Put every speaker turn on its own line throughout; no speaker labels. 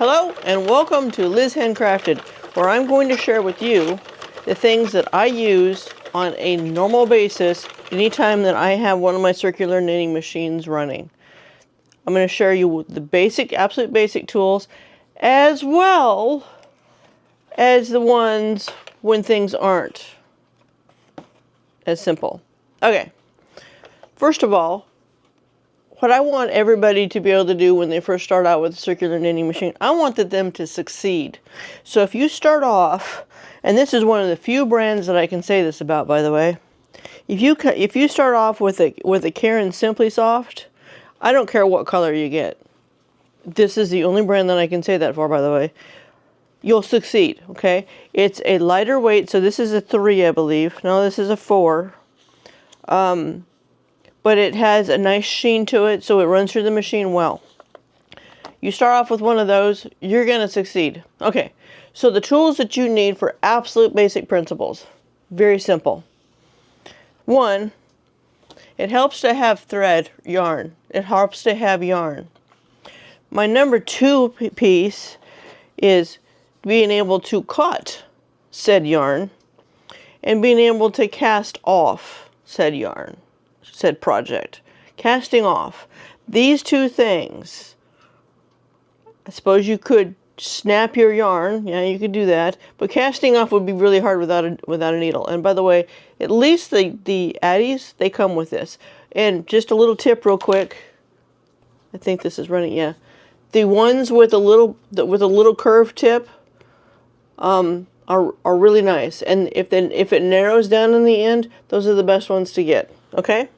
Hello and welcome to Liz Handcrafted, where I'm going to share with you the things that I use on a normal basis anytime that I have one of my circular knitting machines running. I'm going to share you the basic, absolute basic tools, as well as the ones when things aren't as simple. Okay, first of all, what I want everybody to be able to do when they first start out with a circular knitting machine, I want them to succeed. So if you start off, and this is one of the few brands that I can say this about, by the way, if you start off with a Karen Simply Soft, I don't care what color you get. This is the only brand that I can say that for, by the way. You'll succeed, okay? It's a lighter weight, so this is a 3, I believe. No, this is a 4. But it has a nice sheen to it, so it runs through the machine well. You start off with one of those, you're going to succeed. Okay, so the tools that you need for absolute basic principles. Very simple. 1, it helps to have thread, yarn. It helps to have yarn. My number 2 piece is being able to cut said yarn and being able to cast off said yarn. Said project. Casting off. These 2 things. I suppose you could snap your yarn. Yeah, you could do that. But casting off would be really hard without a needle. And by the way, at least the Addies, they come with this. And just a little tip real quick. I think this is running, yeah. The ones with a little curved tip are really nice. And if it narrows down in the end, those are the best ones to get. Okay?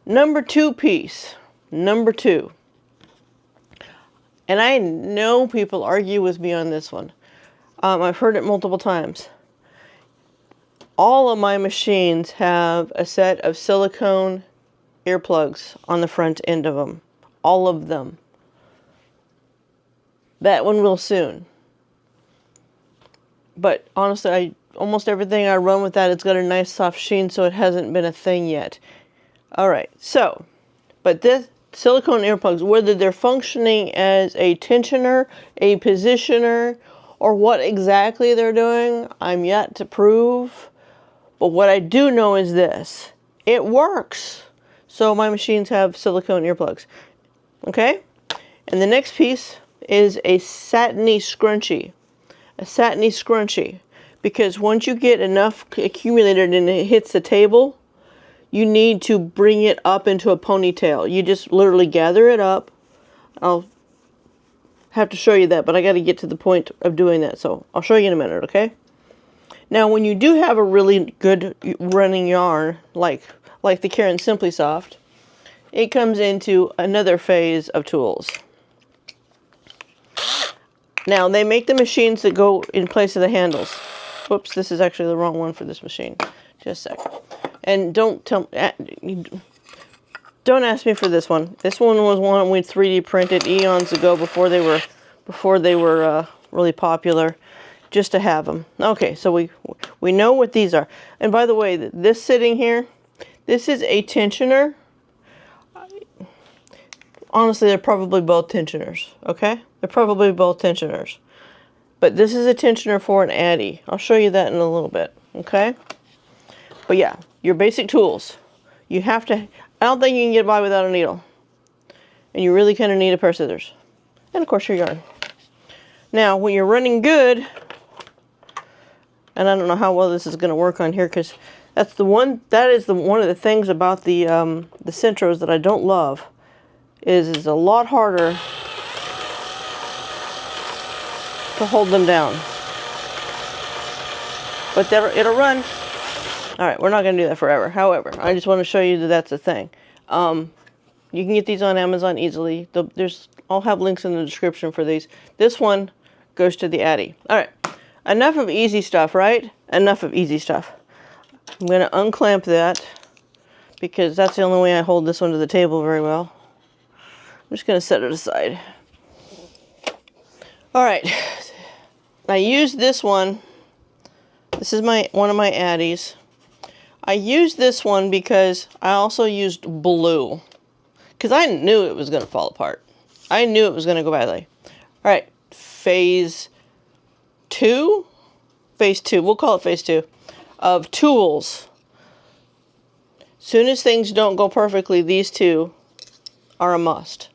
Number 2 piece. Number 2. And I know people argue with me on this one. I've heard it multiple times. All of my machines have a set of silicone earplugs on the front end of them. All of them. That one will soon. But honestly, almost everything I run with that, it's got a nice soft sheen, so it hasn't been a thing yet. Alright, so, but this silicone earplugs, whether they're functioning as a tensioner, a positioner, or what exactly they're doing, I'm yet to prove. But what I do know is this. It works. So my machines have silicone earplugs. Okay? And the next piece is a satiny scrunchie. A satiny scrunchie. Because once you get enough accumulated and it hits the table, you need to bring it up into a ponytail. You just literally gather it up. I'll have to show you that, but I got to get to the point of doing that. So I'll show you in a minute, okay? Now, when you do have a really good running yarn, like the Karen Simply Soft, it comes into another phase of tools. Now, they make the machines that go in place of the handles. Whoops, this is actually the wrong one for this machine. Just a second. And don't ask me for this one. This one was one we 3D printed eons ago before they were really popular, just to have them. Okay, so we know what these are. And by the way, this sitting here, this is a tensioner. Honestly, they're probably both tensioners. Okay, they're probably both tensioners. But this is a tensioner for an Addie. I'll show you that in a little bit. Okay. But yeah, your basic tools. You have to, I don't think you can get by without a needle. And you really kind of need a pair of scissors. And of course your yarn. Now, when you're running good, and I don't know how well this is going to work on here, because that is one of the things about the Centros that I don't love, is it's a lot harder to hold them down. But it'll run. Alright, we're not going to do that forever. However, I just want to show you that that's a thing. You can get these on Amazon easily. I'll have links in the description for these. This one goes to the Addie. Alright, enough of easy stuff, right? Enough of easy stuff. I'm going to unclamp that because that's the only way I hold this one to the table very well. I'm just going to set it aside. Alright, I used this one. This is one of my Addies. I used this one because I also used blue. Because I knew it was going to fall apart. I knew it was going to go badly. Alright, phase 2, we'll call it phase 2, of tools. Soon as things don't go perfectly, these two are a must.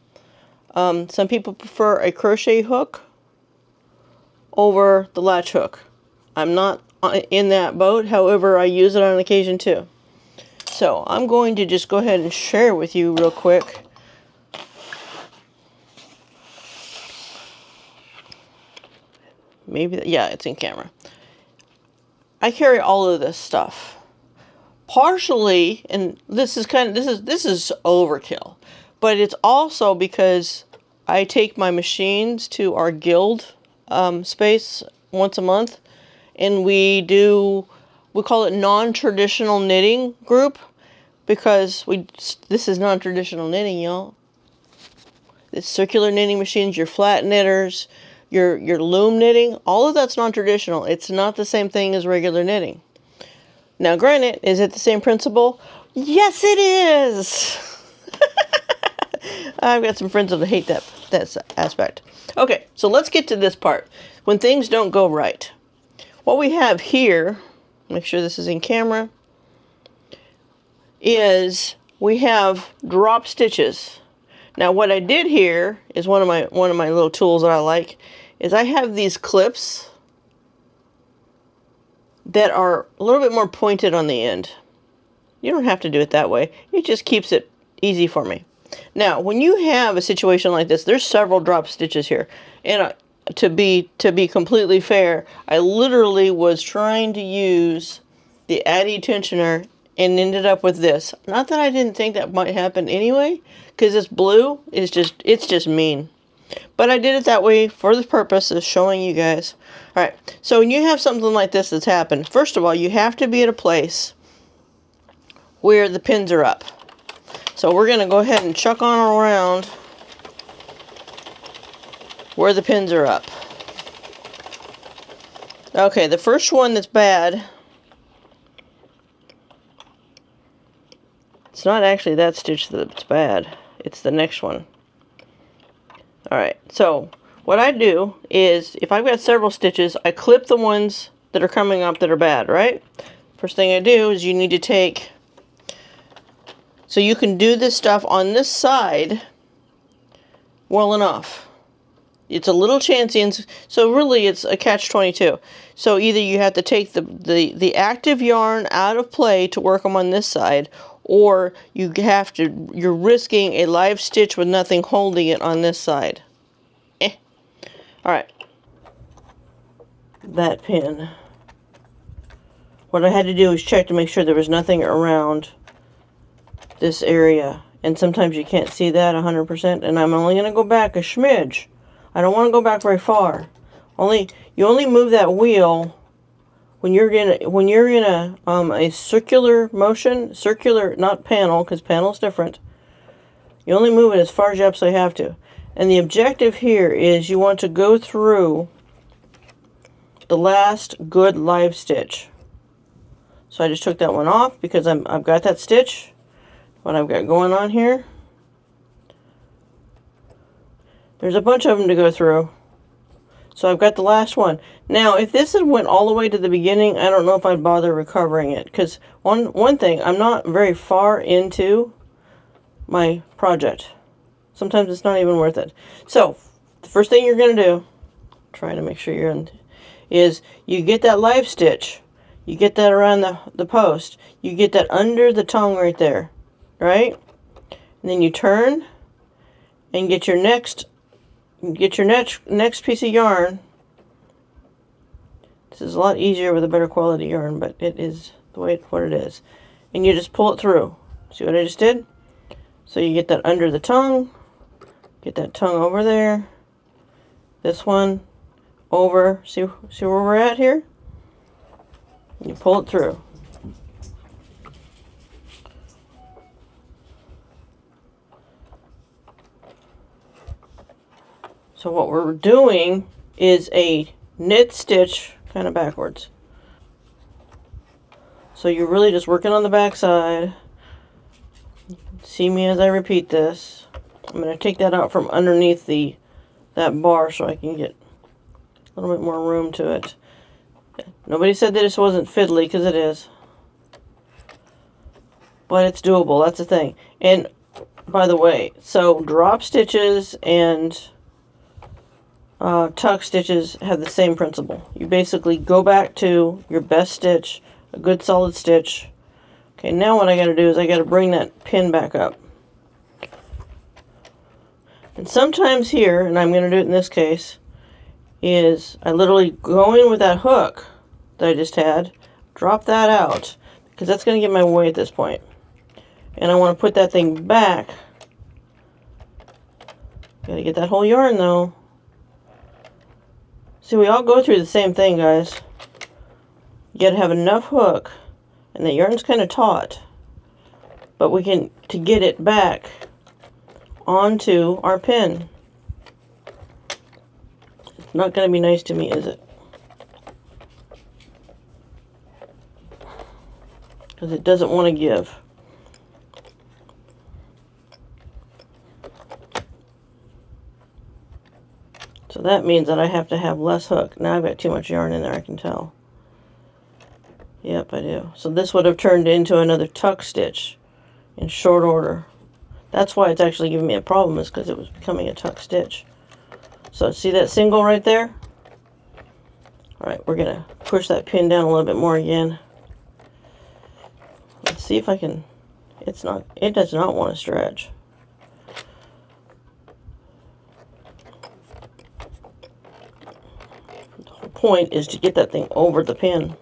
Some people prefer a crochet hook over the latch hook. I'm not in that boat, however, I use it on occasion too. So I'm going to just go ahead and share with you real quick. Maybe, yeah, it's in camera. I carry all of this stuff. Partially, and this is overkill, but it's also because I take my machines to our guild space once a month, and we call it non-traditional knitting group, because this is non-traditional knitting, y'all. It's circular knitting machines, your flat knitters, your loom knitting, all of that's non-traditional. It's not the same thing as regular knitting. Now, granted, is it the same principle? Yes, it is. I've got some friends that hate that aspect. Okay, so let's get to this part. When things don't go right. What we have here, make sure this is in camera, is we have drop stitches. Now, what I did here is one of my little tools that I like is I have these clips that are a little bit more pointed on the end. You don't have to do it that way. It just keeps it easy for me. Now, when you have a situation like this, there's several drop stitches here. And to be completely fair, I literally was trying to use the addy tensioner and ended up with this. Not that I didn't think that might happen anyway, because this blue is just mean. But I did it that way for the purpose of showing you guys. Alright, so when you have something like this that's happened, first of all, you have to be at a place where the pins are up. So we're going to go ahead and chuck on around where the pins are up. Okay, the first one that's bad, it's not actually that stitch that's bad, it's the next one. Alright, so what I do is, if I've got several stitches, I clip the ones that are coming up that are bad, right? First thing I do is you need to take, so you can do this stuff on this side well enough. It's a little chancy, and so really it's a catch-22. So either you have to take the active yarn out of play to work them on this side, or you're risking a live stitch with nothing holding it on this side. Alright. That pin. What I had to do is check to make sure there was nothing around this area. And sometimes you can't see that 100%, and I'm only going to go back a smidge. I don't want to go back very far. You only move that wheel when you're in a circular motion, not panel, because panel's different. You only move it as far as you absolutely have to. And the objective here is you want to go through the last good live stitch. So I just took that one off because I've got that stitch. What I've got going on here, there's a bunch of them to go through. So I've got the last one. Now, if this had went all the way to the beginning, I don't know if I'd bother recovering it. Because one thing, I'm not very far into my project. Sometimes it's not even worth it. So, the first thing you're going to do, trying to make sure you're in, is you get that live stitch. You get that around the post. You get that under the tongue right there. Right? And then you turn and get your next piece of yarn. This is a lot easier with a better quality yarn, but it is what it is. And you just pull it through. See what I just did? So you get that under the tongue, get that tongue over there, this one over, see where we're at here? And you pull it through. So what we're doing is a knit stitch kind of backwards. So you're really just working on the back side. See me as I repeat this. I'm going to take that out from underneath that bar so I can get A little bit more room to it. Nobody said that this wasn't fiddly, because it is. But it's doable, that's the thing. And, by the way, so drop stitches and tuck stitches have the same principle. You basically go back to your best stitch, a good solid stitch. Okay, now what I got to do is I got to bring that pin back up. And sometimes here, and I'm going to do it in this case, is I literally go in with that hook that I just had, drop that out, because that's going to get my way at this point. And I want to put that thing back. Got to get that whole yarn though. See, we all go through the same thing, guys. You got to have enough hook, and the yarn's kind of taut, but we can, to get it back onto our pin. It's not going to be nice to me, is it? Because it doesn't want to give. So that means that I have to have less hook. Now I've got too much yarn in there, I can tell. Yep, I do. So this would have turned into another tuck stitch in short order. That's why it's actually giving me a problem, is because it was becoming a tuck stitch. So see that single right there? Alright, we're going to push that pin down a little bit more again. Let's see if I can... it does not want to stretch. The whole point is to get that thing over the pin.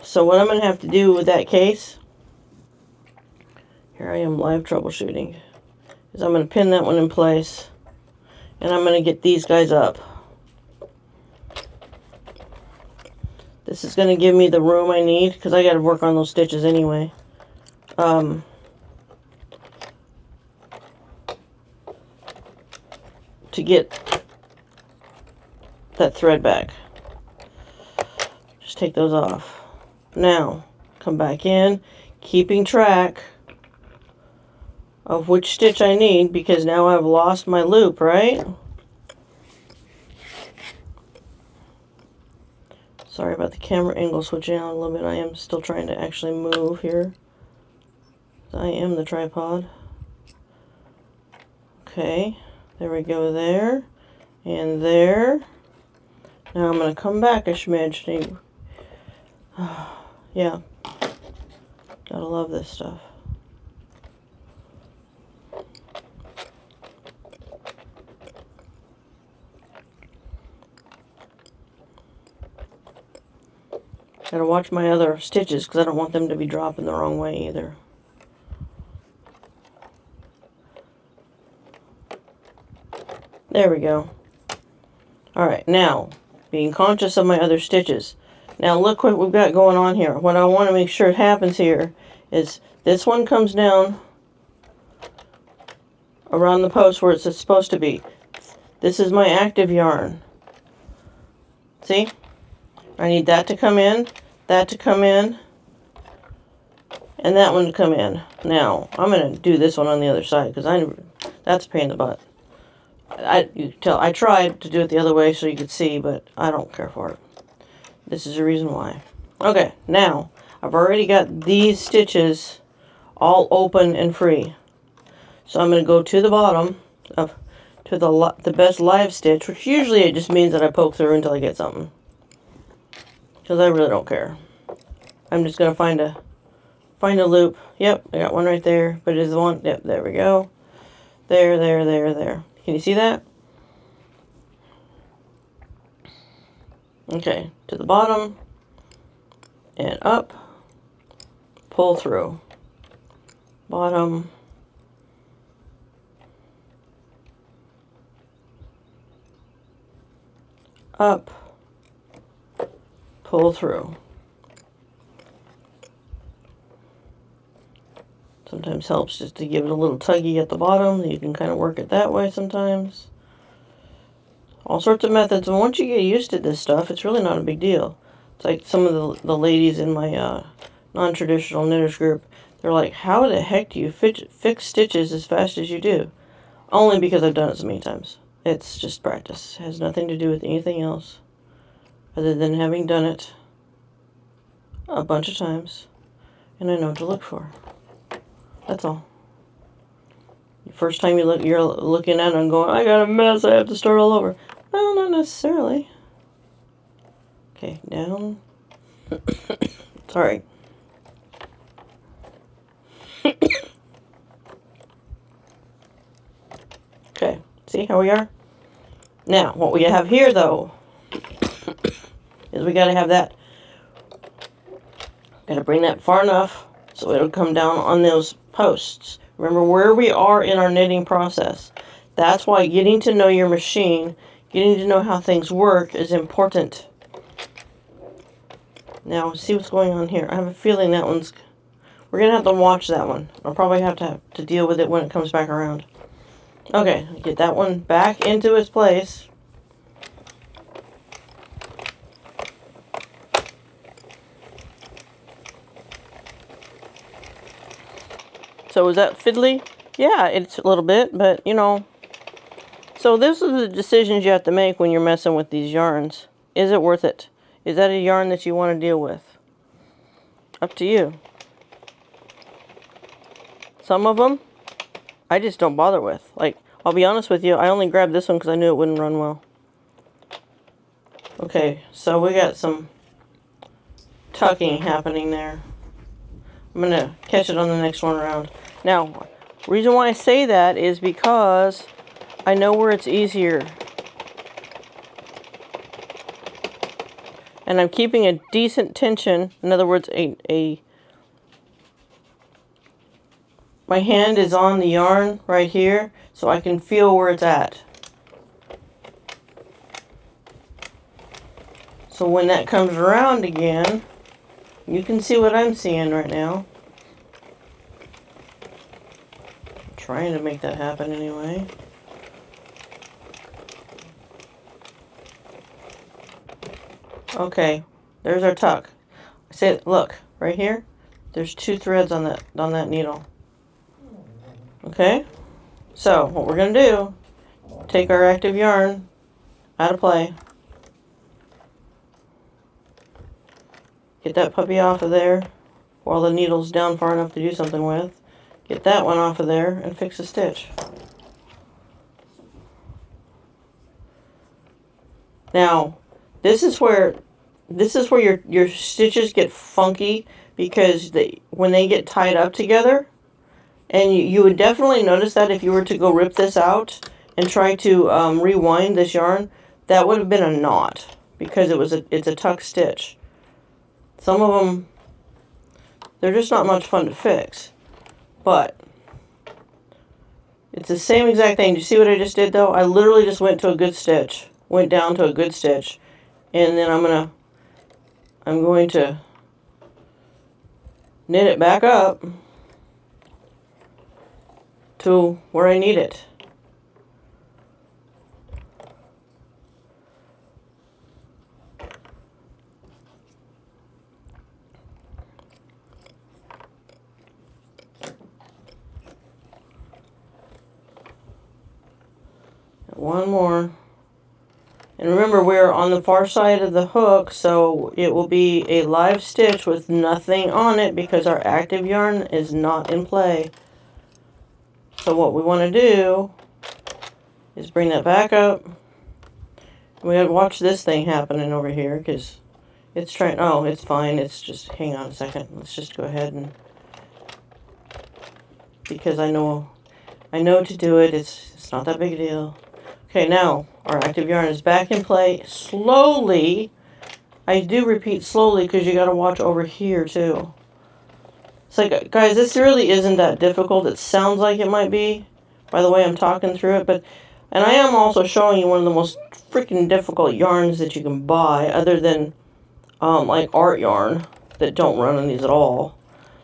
So what I'm going to have to do with that case... here I am live troubleshooting. Is I'm going to pin that one in place. And I'm going to get these guys up. This is going to give me the room I need, because I got to work on those stitches anyway. To get that thread back. Just take those off. Now, come back in, keeping track of which stitch I need, because now I've lost my loop, right? Sorry about the camera angle switching out a little bit. I am still trying to actually move here. I am the tripod. Okay, there we go there, and there. Now I'm going to come back a smidge. Yeah, gotta love this stuff. Gotta watch my other stitches, because I don't want them to be dropping the wrong way either. There we go. Alright, now, being conscious of my other stitches. Now look what we've got going on here. What I want to make sure happens here is this one comes down around the post where it's supposed to be. This is my active yarn. See? I need that to come in, that to come in, and that one to come in. Now, I'm going to do this one on the other side, because that's a pain in the butt. I tried to do it the other way so you could see, but I don't care for it. This is the reason why. Okay, now, I've already got these stitches all open and free. So I'm going to go to the bottom, to the best live stitch, which usually it just means that I poke through until I get something. Because I really don't care. I'm just going to find a loop. Yep, I got one right there. But it is the one. Yep, there we go. There, there, there, there. Can you see that? Okay, to the bottom. And up. Pull through. Bottom. Up. Pull through. Sometimes helps just to give it a little tuggy at the bottom. You can kind of work it that way sometimes. All sorts of methods. And once you get used to this stuff, it's really not a big deal. It's like some of the ladies in my non-traditional knitters group, they're like, how the heck do you fix stitches as fast as you do? Only because I've done it so many times. It's just practice. It has nothing to do with anything else other than having done it a bunch of times, and I know what to look for. That's all. The first time you're looking at it and going, I got a mess, I have to start all over. Well, not necessarily. Okay, down. Sorry. Okay, see how we are? Now, what we have here, though, is we got to have that. Got to bring that far enough so it'll come down on those posts. Remember where we are in our knitting process. That's why getting to know your machine, getting to know how things work is important. Now, see what's going on here. I have a feeling that one's... We're going to have to watch that one. I'll probably have to deal with it when it comes back around. Okay, get that one back into its place. So is that fiddly? Yeah, it's a little bit, but you know. So this is the decisions you have to make when you're messing with these yarns. Is it worth it? Is that a yarn that you want to deal with? Up to you. Some of them, I just don't bother with. Like, I'll be honest with you, I only grabbed this one because I knew it wouldn't run well. Okay, so we got some tucking happening there. I'm going to catch it on the next one around. Now, reason why I say that is because I know where it's easier. And I'm keeping a decent tension. In other words, my hand is on the yarn right here, so I can feel where it's at. So when that comes around again, you can see what I'm seeing right now. I'm trying to make that happen anyway. Okay, there's our tuck. See, look, right here, there's 2 threads on that needle. Okay, so what we're going to do, take our active yarn out of play. Get that puppy off of there while the needle's down far enough to do something with. Get that one off of there and fix a stitch. Now, this is where your stitches get funky because when they get tied up together, and you would definitely notice that if you were to go rip this out and try to rewind this yarn, that would have been a knot because it's a tuck stitch. Some of them, they're just not much fun to fix, but it's the same exact thing. Do you see what I just did though? I literally just went to a good stitch, went down to a good stitch, and then I'm going to knit it back up to where I need it. One more. And remember, we're on the far side of the hook, so it will be a live stitch with nothing on it because our active yarn is not in play. So what we want to do is bring that back up. We gotta watch this thing happening over here because it's trying. Oh, it's fine. It's just, hang on a second. Let's just go ahead and, because I know to do it. It's not that big a deal. Okay, now our active yarn is back in play. Slowly. I do repeat slowly because you gotta watch over here too. It's like, guys, this really isn't that difficult. It sounds like it might be by the way I'm talking through it, and I am also showing you one of the most freaking difficult yarns that you can buy, other than like art yarn that don't run on these at all.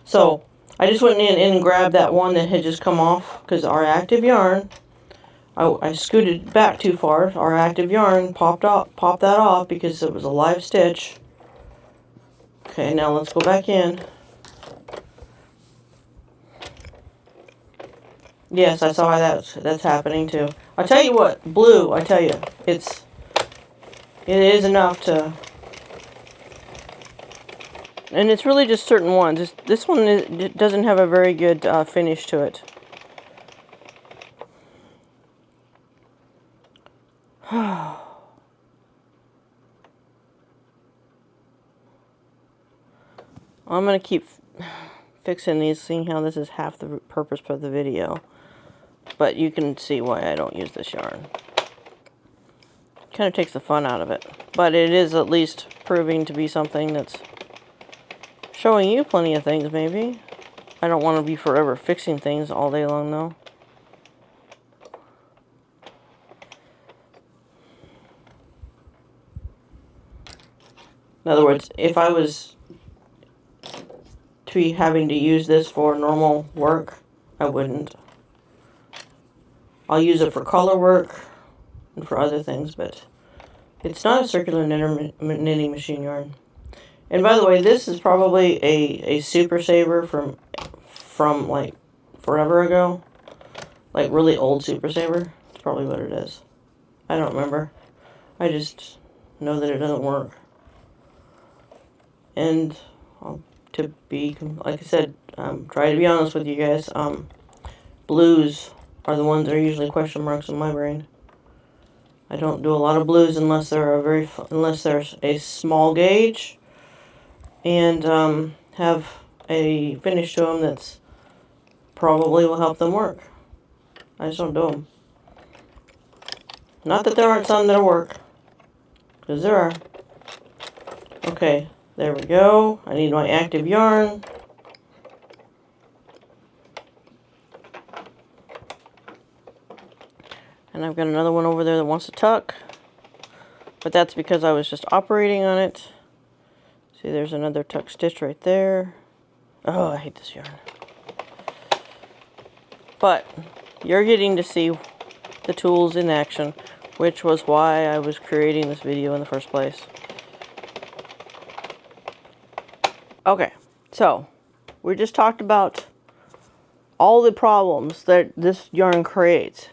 So I just went in and grabbed that one that had just come off because our active yarn, I scooted back too far. Our active yarn popped that off because it was a live stitch. Okay, now let's go back in. Yes, I saw that's happening too. I tell you what, blue, I tell you, it is enough to, and it's really just certain ones. This one it doesn't have a very good finish to it. I'm going to keep fixing these, seeing how this is half the purpose of the video. But you can see why I don't use this yarn. Kind of takes the fun out of it. But it is at least proving to be something that's showing you plenty of things, maybe. I don't want to be forever fixing things all day long, though. In other words, if I was to be having to use this for normal work, I wouldn't. I'll use it for color work and for other things, but it's not a circular knitting machine yarn. And by the way, this is probably a super saver from like forever ago. Like really old super saver. It's probably what it is. I don't remember. I just know that it doesn't work. And to be, like I said, try to be honest with you guys, blues are the ones that are usually question marks in my brain. I don't do a lot of blues unless they're unless there's a small gauge and have a finish to them that's probably will help them work. I just don't do them. Not that there aren't some that'll work, because there are. Okay. There we go. I need my active yarn. And I've got another one over there that wants to tuck. But that's because I was just operating on it. See, there's another tuck stitch right there. Oh, I hate this yarn. But you're getting to see the tools in action, which was why I was creating this video in the first place. Okay, so we just talked about all the problems that this yarn creates.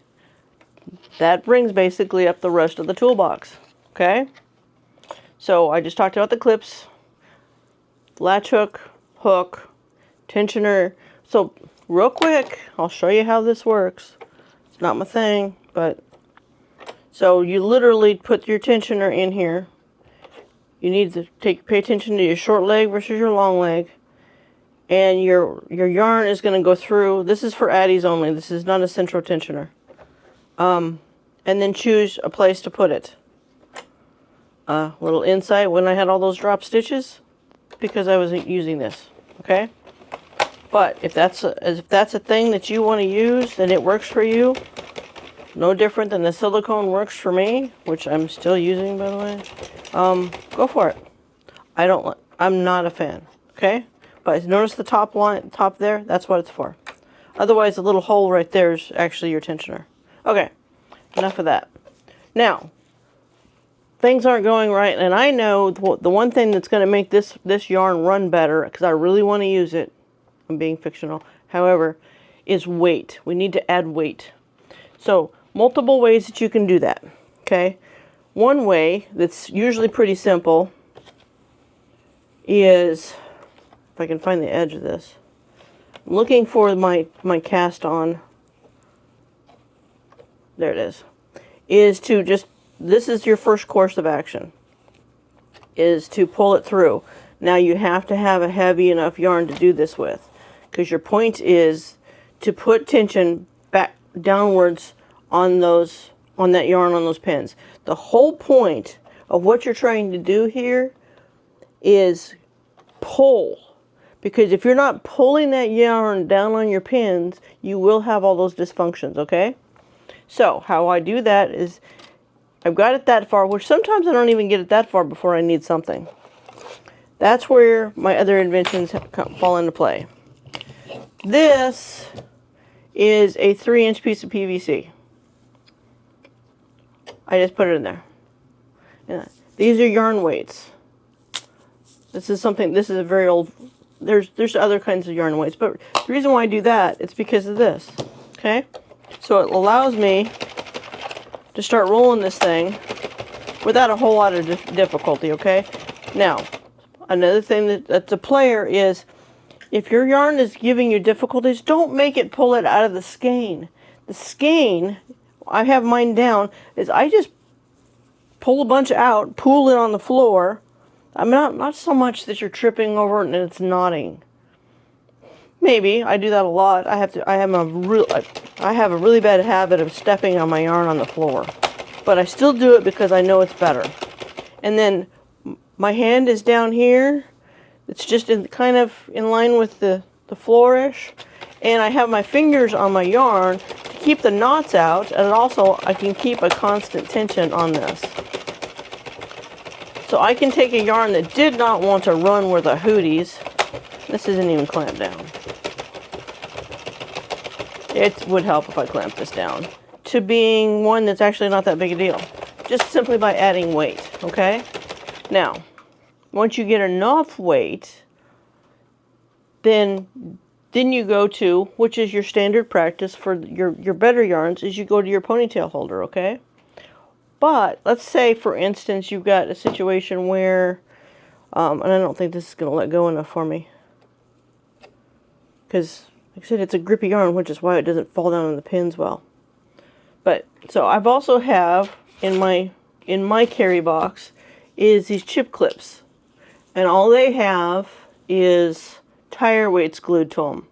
That brings basically up the rest of the toolbox, okay? So I just talked about the clips, latch hook, tensioner. So real quick, I'll show you how this works. It's not my thing, but so you literally put your tensioner in here. You need to pay attention to your short leg versus your long leg. And your yarn is going to go through. This is for Addies only. This is not a central tensioner. And then choose a place to put it. Little insight when I had all those drop stitches, because I wasn't using this. Okay? But if that's a thing that you want to use and it works for you, no different than the silicone works for me, which I'm still using, by the way. Go for it. I'm not a fan, okay? But notice the top there, that's what it's for. Otherwise, the little hole right there is actually your tensioner. Okay, enough of that. Now, things aren't going right, and I know the one thing that's going to make this yarn run better, because I really want to use it, I'm being fictional, however, is weight. We need to add weight. So, multiple ways that you can do that, okay? One way that's usually pretty simple is, if I can find the edge of this, I'm looking for my cast on, there it is to just, this is your first course of action, is to pull it through. Now you have to have a heavy enough yarn to do this with, because your point is to put tension back downwards on that yarn on those pins. The whole point of what you're trying to do here is pull. Because if you're not pulling that yarn down on your pins, you will have all those dysfunctions, okay? So, how I do that is, I've got it that far, which sometimes I don't even get it that far before I need something. That's where my other inventions fall into play. This is a 3-inch piece of PVC. I just put it in there. Yeah. These are yarn weights. This is a very old, there's other kinds of yarn weights, but the reason why I do that, it's because of this, okay? So it allows me to start rolling this thing without a whole lot of difficulty, okay? Now, another thing that's a player is, if your yarn is giving you difficulties, don't make it pull it out of the skein. The skein, I have mine down, is I just pull a bunch out, pull it on the floor. I'm not so much that you're tripping over it and it's knotting. Maybe I do that a lot. I have a really bad habit of stepping on my yarn on the floor, but I still do it because I know it's better. And then my hand is down here. It's just kind of in line with the flourish, and I have my fingers on my yarn to keep the knots out, and also I can keep a constant tension on this. So I can take a yarn that did not want to run with the hooties. This isn't even clamped down. It would help if I clamped this down. To being one that's actually not that big a deal. Just simply by adding weight, okay? Now, once you get enough weight, then you go to, which is your standard practice for your better yarns, is you go to your ponytail holder, okay? But let's say, for instance, you've got a situation where, and I don't think this is going to let go enough for me, because, like I said, it's a grippy yarn, which is why it doesn't fall down on the pins well. But, so I've also have, in my carry box, is these chip clips. And all they have is tire weights glued to them.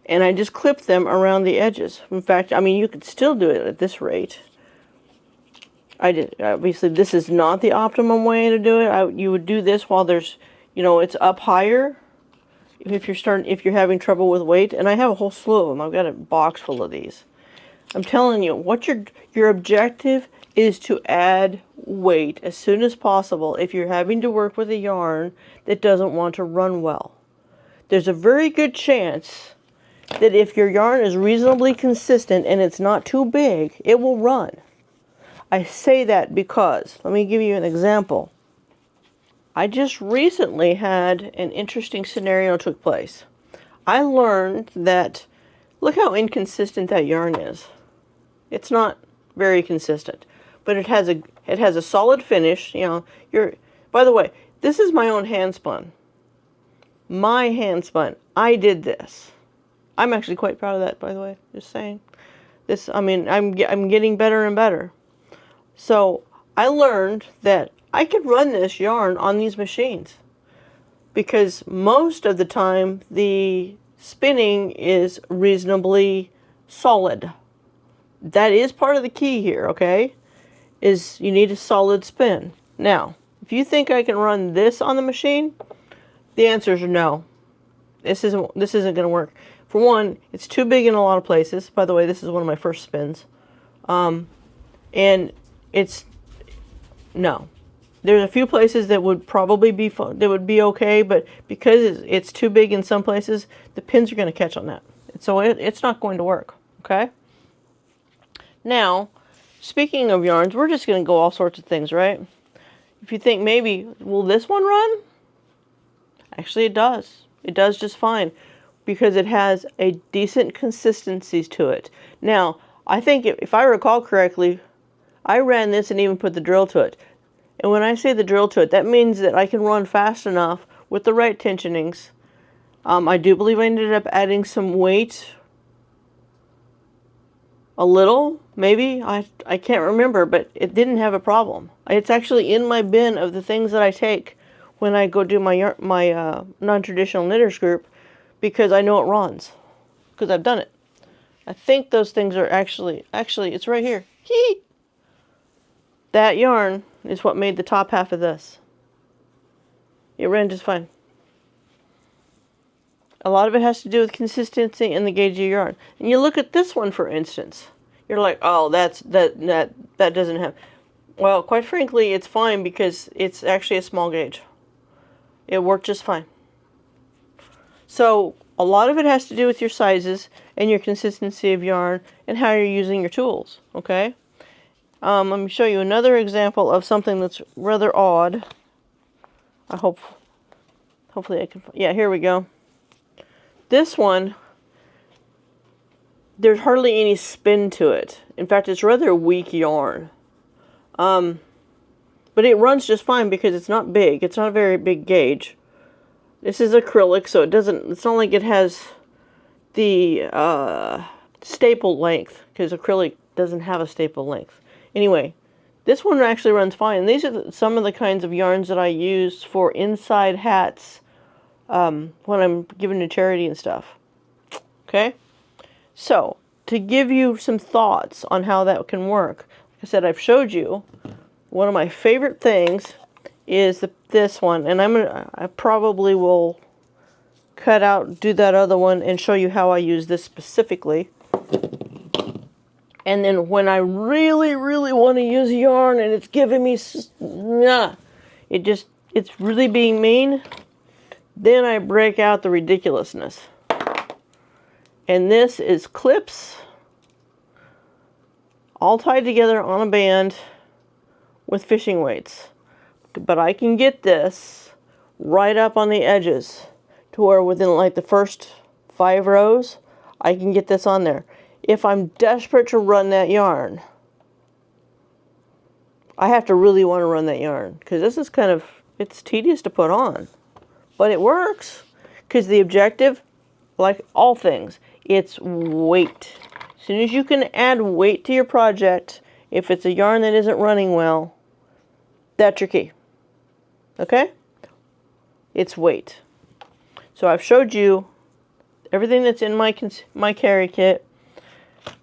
And I just clip them around the edges. In fact, I mean, you could still do it at this rate. Obviously, this is not the optimum way to do it. You would do this while there's, it's up higher. If you're having trouble with weight, and I have a whole slew of them. I've got a box full of these. I'm telling you, what your objective is to add weight as soon as possible if you're having to work with a yarn that doesn't want to run well. There's a very good chance that if your yarn is reasonably consistent and it's not too big, it will run. I say that because, let me give you an example. I just recently had an interesting scenario took place. I learned that, look how inconsistent that yarn is. It's not very consistent, but it has a solid finish. By the way, this is my own handspun. My handspun. I did this. I'm actually quite proud of that, by the way. Just saying. I'm getting better and better. So I learned that I could run this yarn on these machines because most of the time the spinning is reasonably solid. That is part of the key here, okay? Is you need a solid spin. Now, if you think I can run this on the machine, the answer is no. This isn't going to work. For one, it's too big in a lot of places. By the way, this is one of my first spins. And it's no. There's a few places that would probably be okay, but because it's too big in some places, the pins are going to catch on that. So it's not going to work, okay? Now, speaking of yarns, we're just going to go all sorts of things, right? If you think maybe, will this one run? Actually, it does. It does just fine because it has a decent consistency to it. Now, I think if I recall correctly, I ran this and even put the drill to it. And when I say the drill to it, that means that I can run fast enough with the right tensionings. I do believe I ended up adding some weight. A little, maybe. I can't remember, but it didn't have a problem. It's actually in my bin of the things that I take when I go do my non-traditional knitters group because I know it runs. Because I've done it. I think those things are actually, it's right here. Hee! That yarn is what made the top half of this. It ran just fine. A lot of it has to do with consistency and the gauge of your yarn. And you look at this one, for instance. You're like, oh, that doesn't have... Well, quite frankly, it's fine because it's actually a small gauge. It worked just fine. So, a lot of it has to do with your sizes and your consistency of yarn and how you're using your tools, okay? Let me show you another example of something that's rather odd. Hopefully I can... Yeah, here we go. This one, there's hardly any spin to it. In fact, it's rather weak yarn. But it runs just fine because it's not big. It's not a very big gauge. This is acrylic, so it's not like it has the staple length, because acrylic doesn't have a staple length. Anyway, this one actually runs fine. These are some of the kinds of yarns that I use for inside hats when I'm giving to charity and stuff. Okay? So, to give you some thoughts on how that can work, like I said, I've showed you. One of my favorite things is this one, and I probably will do that other one and show you how I use this specifically. And then when I really, really want to use yarn and it's giving me, it's really being mean, then I break out the ridiculousness. And this is clips all tied together on a band with fishing weights. But I can get this right up on the edges to where within like the first 5 rows, I can get this on there. If I'm desperate to run that yarn, I have to really want to run that yarn, because this is it's tedious to put on. But it works, because the objective, like all things, it's weight. As soon as you can add weight to your project, if it's a yarn that isn't running well, that's your key. Okay? It's weight. So I've showed you everything that's in my carry kit.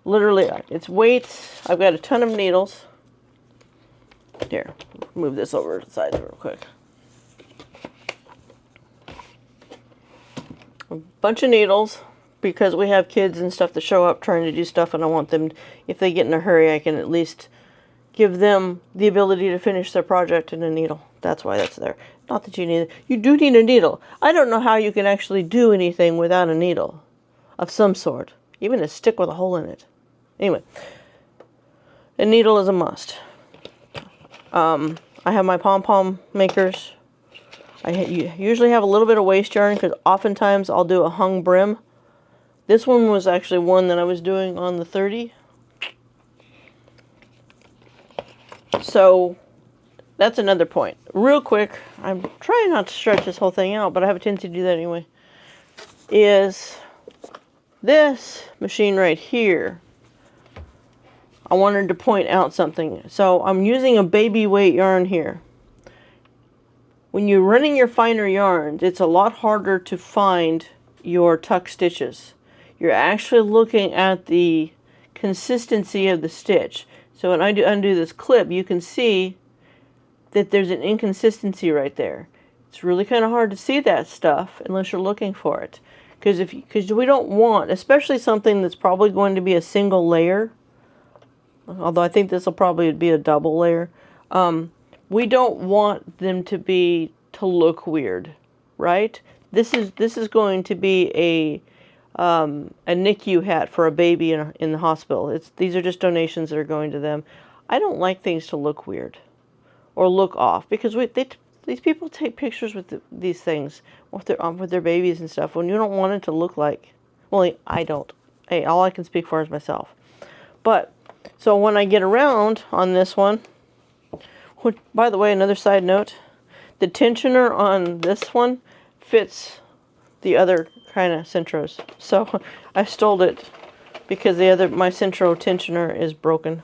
Literally, it's weights. I've got a ton of needles. Here, move this over to the side real quick. A bunch of needles, because we have kids and stuff that show up trying to do stuff, and I want them, if they get in a hurry, I can at least give them the ability to finish their project in a needle. That's why that's there. Not that you need it. You do need a needle. I don't know how you can actually do anything without a needle of some sort. Even a stick with a hole in it. Anyway, a needle is a must. I have my pom-pom makers. I usually have a little bit of waste yarn, because oftentimes I'll do a hung brim. This one was actually one that I was doing on the 30. So that's another point. Real quick, I'm trying not to stretch this whole thing out, but I have a tendency to do that anyway, is this machine right here. I wanted to point out something. So I'm using a baby weight yarn here. When you're running your finer yarns, it's a lot harder to find your tuck stitches. You're actually looking at the consistency of the stitch. So when I undo this clip, you can see that there's an inconsistency right there. It's really kind of hard to see that stuff unless you're looking for it. Because we don't want, especially something that's probably going to be a single layer, although I think this will probably be a double layer, we don't want them to look weird, right? This is going to be a NICU hat for a baby in the hospital. These are just donations that are going to them. I don't like things to look weird or look off, because these people take pictures with these things with their babies and stuff when you don't want it to look like. Well, I don't. Hey, all I can speak for is myself. But so when I get around on this one, which, by the way, another side note, the tensioner on this one fits the other kind of Centros. So I stole it because my Centro tensioner is broken.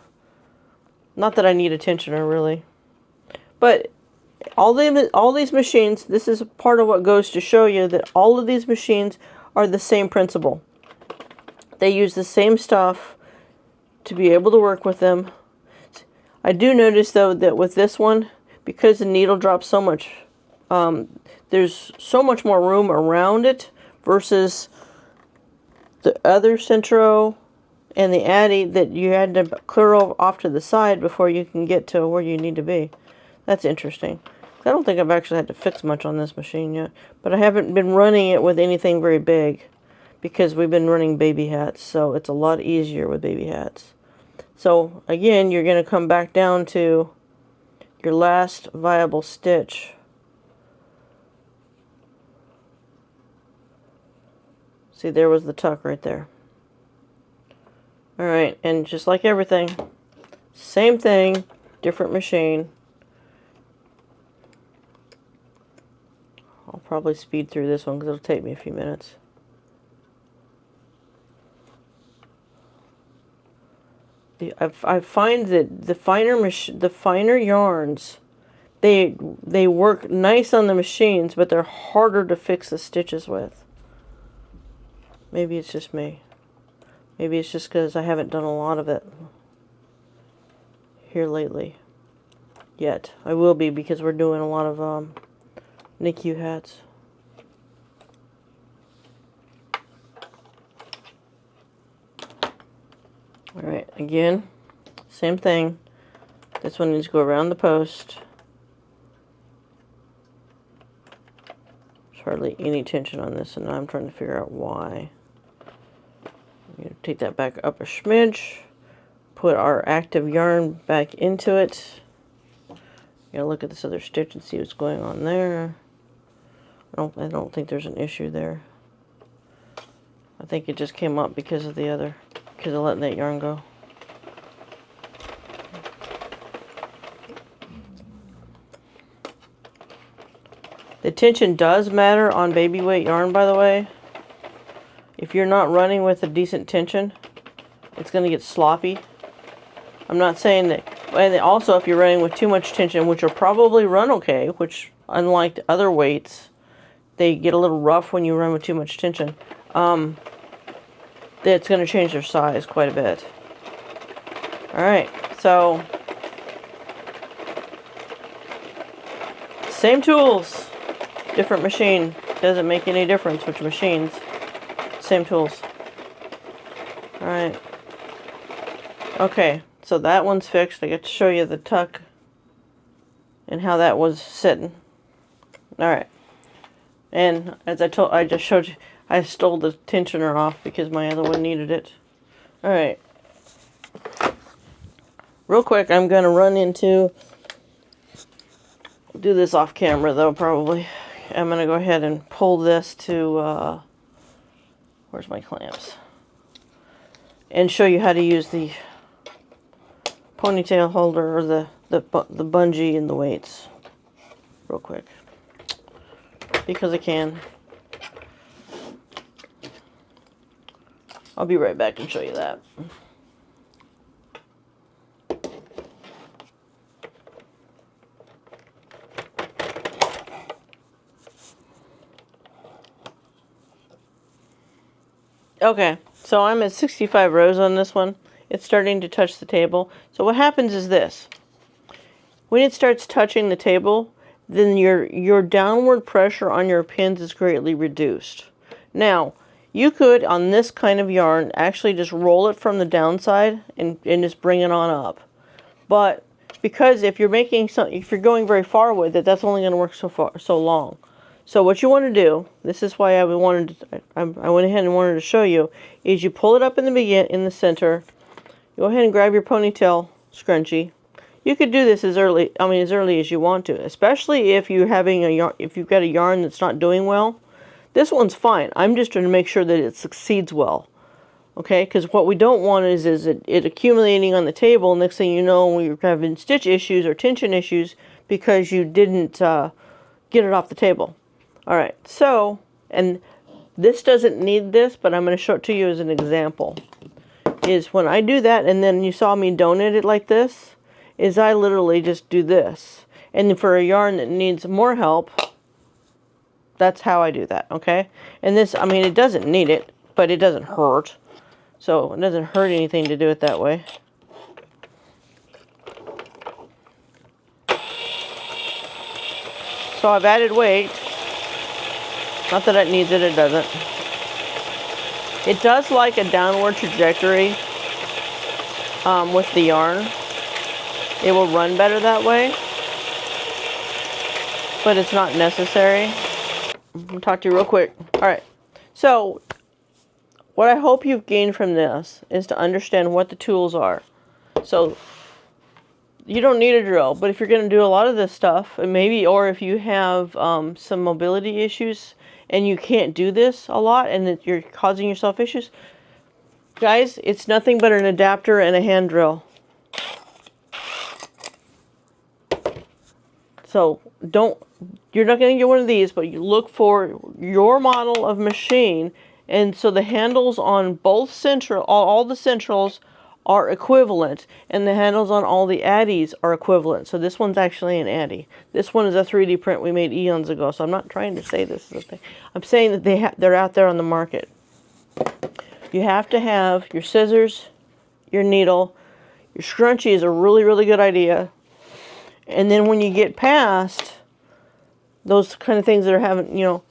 Not that I need a tensioner, really. But all these machines, this is part of what goes to show you that all of these machines are the same principle. They use the same stuff to be able to work with them. I do notice, though, that with this one, because the needle drops so much, there's so much more room around it versus the other Centro and the Addy that you had to clear off to the side before you can get to where you need to be. That's interesting. I don't think I've actually had to fix much on this machine yet, but I haven't been running it with anything very big because we've been running baby hats, so it's a lot easier with baby hats. So again, you're going to come back down to your last viable stitch. See, there was the tuck right there. All right, and just like everything, same thing, different machine. I'll probably speed through this one because it'll take me a few minutes. I find that the finer yarns, they work nice on the machines, but they're harder to fix the stitches with. Maybe it's just me. Maybe it's just because I haven't done a lot of it here lately. Yet. I will be, because we're doing a lot of NICU hats. Alright, again, same thing. This one needs to go around the post. There's hardly any tension on this, and now I'm trying to figure out why. I'm going to take that back up a smidge. Put our active yarn back into it. Gotta look at this other stitch and see what's going on there. I don't think there's an issue there. I think it just came up because of because of letting that yarn go. The tension does matter on baby weight yarn, by the way. If you're not running with a decent tension, it's going to get sloppy. I'm not saying that. And also, if you're running with too much tension, which will probably run okay, which, unlike the other weights, they get a little rough when you run with too much tension. It's going to change their size quite a bit. Alright, so same tools, different machine. Doesn't make any difference which machines. Same tools. Alright. Okay, so that one's fixed. I get to show you the tuck and how that was sitting. Alright. And as I just showed you, I stole the tensioner off because my other one needed it. Alright. Real quick, I'm going to run into... do this off camera, though, probably. I'm going to go ahead and pull this to... where's my clamps? And show you how to use the ponytail holder, or the bungee and the weights. Real quick. Because I can. I'll be right back and show you that. Okay, so I'm at 65 rows on this one. It's starting to touch the table. So what happens is this. When it starts touching the table, then your downward pressure on your pins is greatly reduced. Now, you could, on this kind of yarn, actually just roll it from the downside and just bring it on up. But because if you're going very far with it, that's only going to work so long. So what you want to do, this is why I went ahead and wanted to show you, is you pull it up in the center. Go ahead and grab your ponytail scrunchie. You could do this as early as you want to, especially if you've got a yarn that's not doing well. This one's fine. I'm just trying to make sure that it succeeds well. Okay, because what we don't want is it accumulating on the table. Next thing you know, you're having stitch issues or tension issues because you didn't get it off the table. All right, so, and this doesn't need this, but I'm going to show it to you as an example. Is when I do that, and then you saw me donate it like this, is I literally just do this. And for a yarn that needs more help, that's how I do that, okay? And this, it doesn't need it, but it doesn't hurt. So it doesn't hurt anything to do it that way. So I've added weight. Not that it needs it, it doesn't. It does like a downward trajectory with the yarn. It will run better that way. But it's not necessary. I'm going to talk to you real quick. Alright, so what I hope you've gained from this is to understand what the tools are. So you don't need a drill, but if you're going to do a lot of this stuff, and maybe, or if you have some mobility issues and you can't do this a lot and that you're causing yourself issues, Guys, it's nothing but an adapter and a hand drill. So you're not going to get one of these, but you look for your model of machine. And so the handles on both all the centrals are equivalent, and the handles on all the addies are equivalent. So this one's actually an addie. This one is a 3D print we made eons ago. So I'm not trying to say this is a thing. I'm saying that they're out there on the market. You have to have your scissors, your needle, your scrunchie is a really, really good idea. And then when you get past those kind of things that are having,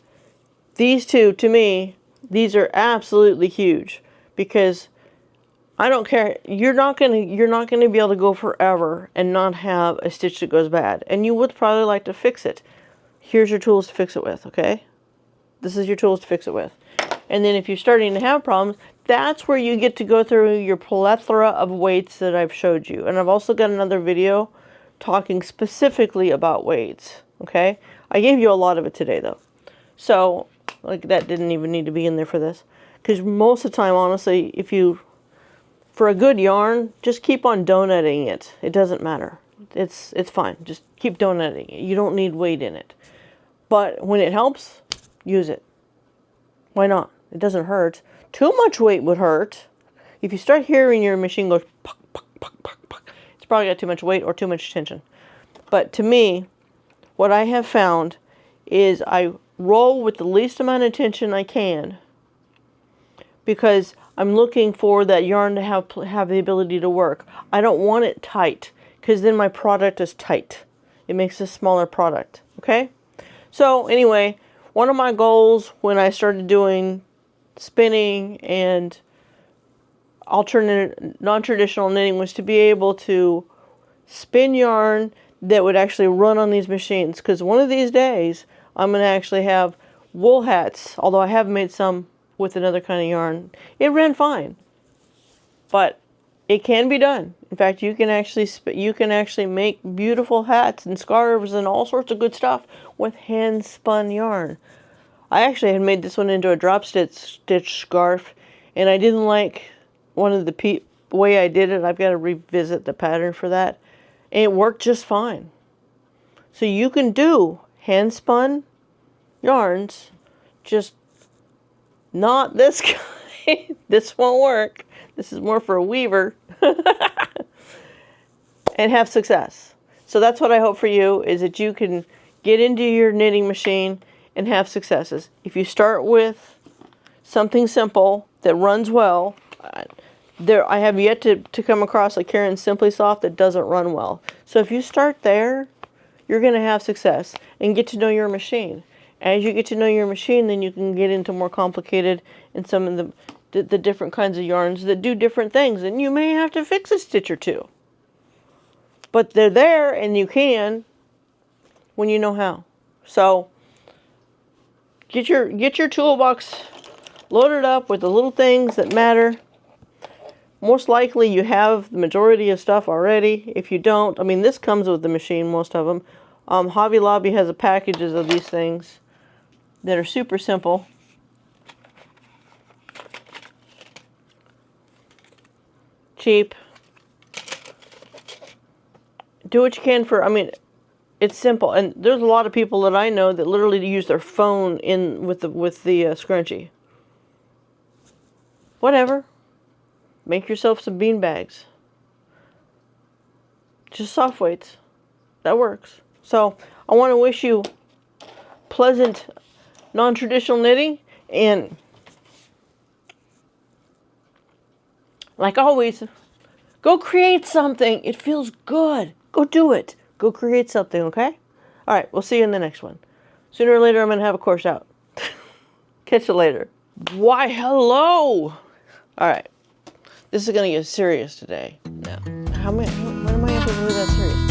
these two, to me, these are absolutely huge, because I don't care. You're not gonna be able to go forever and not have a stitch that goes bad, and you would probably like to fix it. Here's your tools to fix it with. Okay, this is your tools to fix it with. And then if you're starting to have problems, that's where you get to go through your plethora of weights that I've showed you. And I've also got another video talking specifically about weights. Okay, I gave you a lot of it today though, so like that didn't even need to be in there for this, because most of the time, honestly, for a good yarn, just keep on donutting it. It doesn't matter. It's fine. Just keep donutting it. You don't need weight in it. But when it helps, use it. Why not? It doesn't hurt. Too much weight would hurt. If you start hearing your machine go puck, puck, puck, puck, puck, it's probably got too much weight or too much tension. But to me, what I have found is I roll with the least amount of tension I can, because I'm looking for that yarn to have the ability to work. I don't want it tight, because then my product is tight. It makes a smaller product. Okay? So anyway, one of my goals when I started doing spinning and alternate, non-traditional knitting was to be able to spin yarn that would actually run on these machines. Because one of these days, I'm going to actually have wool hats, although I have made some with another kind of yarn. It ran fine, but it can be done. In fact, you can actually make beautiful hats and scarves and all sorts of good stuff with hand spun yarn. I actually had made this one into a drop stitch scarf, and I didn't like one of the way I did it. I've got to revisit the pattern for that, and it worked just fine. So you can do hand spun yarns, just not this kind. This won't work. This is more for a weaver. And have success. So that's what I hope for you, is that you can get into your knitting machine and have successes. If you start with something simple that runs well, I have yet to come across a Karen's Simply Soft that doesn't run well. So if you start there, you're going to have success and get to know your machine. As you get to know your machine, then you can get into more complicated and some of the different kinds of yarns that do different things. And you may have to fix a stitch or two. But they're there, and you can when you know how. So get your toolbox loaded up with the little things that matter. Most likely you have the majority of stuff already. If you don't, I mean, this comes with the machine, most of them. Hobby Lobby has a packages of these things that are super simple. Cheap. Do what you can for, I mean, it's simple. And there's a lot of people that I know that literally use their phone with the scrunchie. Whatever. Make yourself some bean bags. Just soft weights. That works. So I want to wish you pleasant non-traditional knitting, and like always, go create something. It feels good. Go do it. Go create something, okay? All right, we'll see you in the next one. Sooner or later, I'm going to have a course out. Catch you later. Why, hello. All right. This is going to get serious today. Now, when am I ever really that serious?